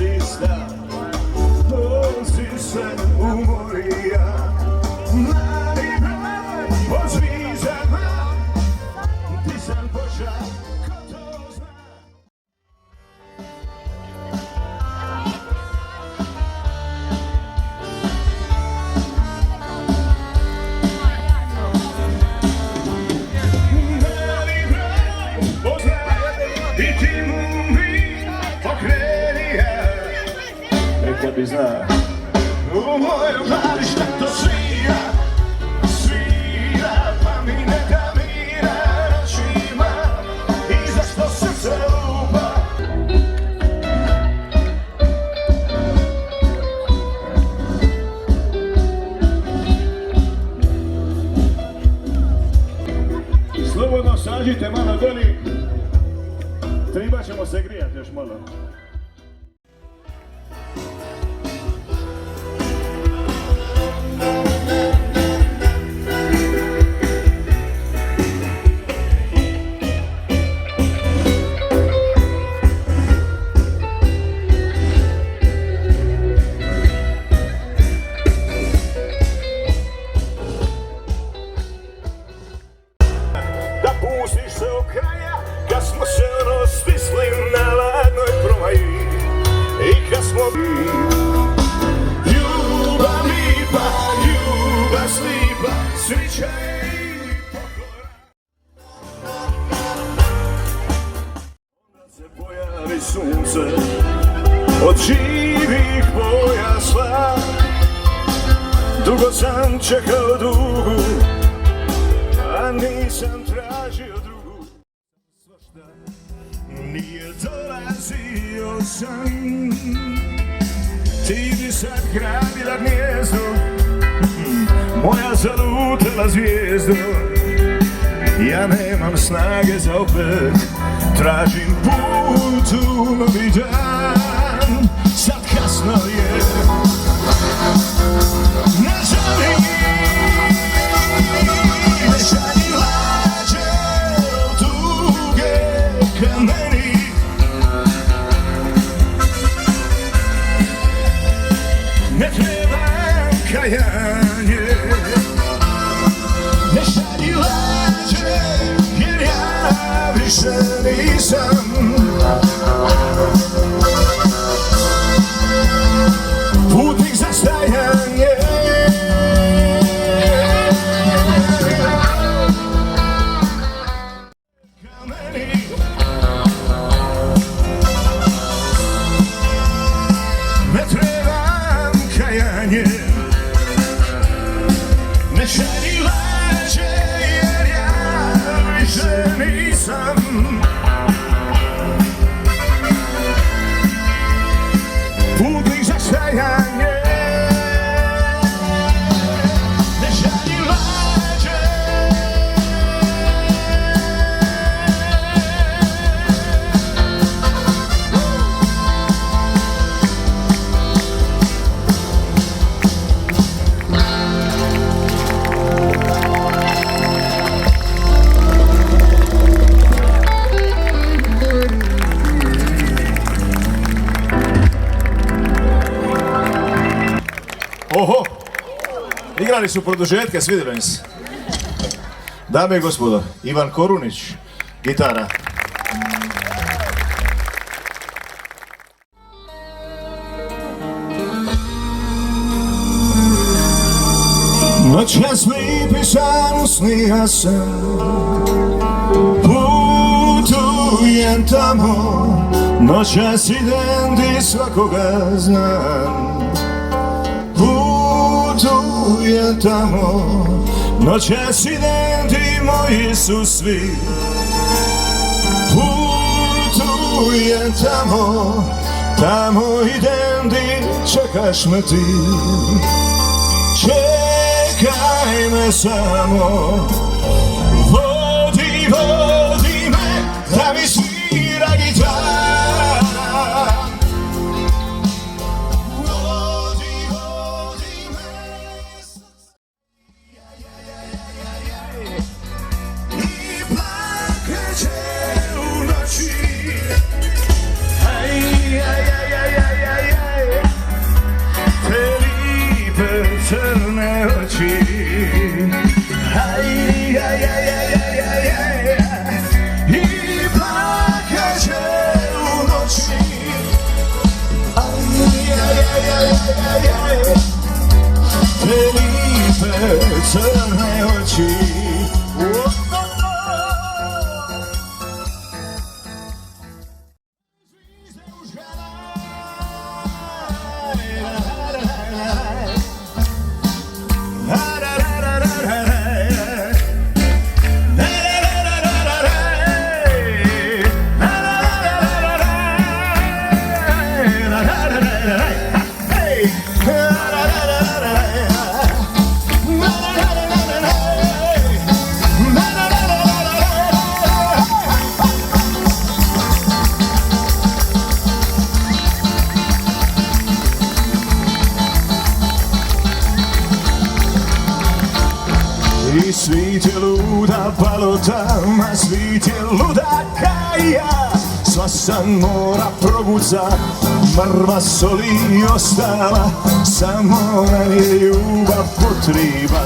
zista, nosi se u morija. Mladi broj od zviždama, ti sam Boža, ko to zna. Mladi broj poznaj i ti mu mi pokreni ja. Neka bi zna u mojoj glavi šta to svira, svira, pa mi ne da mira noćima i zašto srce lupa. Slobodno sađite malo doli, treba ćemo se grijati još malo. Pustiš se u kraja, kad smo se ono stisli na ladnoj promaji i kad smo ljubav lipa, ljubav slipa, srića i pokora. Onda se pojavi sunce od živih pojasla, dugo sam čekao dugu, a nisam tražio drugu. Svašta nije dolazio sam, ti bi sad gradila gnjezdo, moja zalutala zvijezdo. Ja nemam snage za opet, tražim put u novi dan. Sad kasno je, ne želim. Ne šalji lađe od tuge ka meni. Ne trebam kajanje. Ne šalji lađe jer ja više nisam putnik za stajanje. Ne trebam kajanje, ne šalji lađe jer ja više nisam putnik za stajanje. Ne šalji lađe. Oho, igrali su produžetke, svidjelo im se. Dame i gospodo, Ivan Korunić, gitara. Noćas mi pisanu snija sam, putujem tamo, noćas idem di svakoga znam. Putujem tamo, noćas idem di moji su svi. Putujem tamo, tamo idem di čekaš me ti. Čekaj me samo, vodi, vodi me, da mi svira gitara. Vodi, vodi me, i plakaće u noći. Aj, aj, aj, aj, aj, aj. lijepe crne oči. I svit je luda balota, a svit je luda kaja. Sva sam mora probuca, mrva soli ostala, samo nam je ljubav potriba.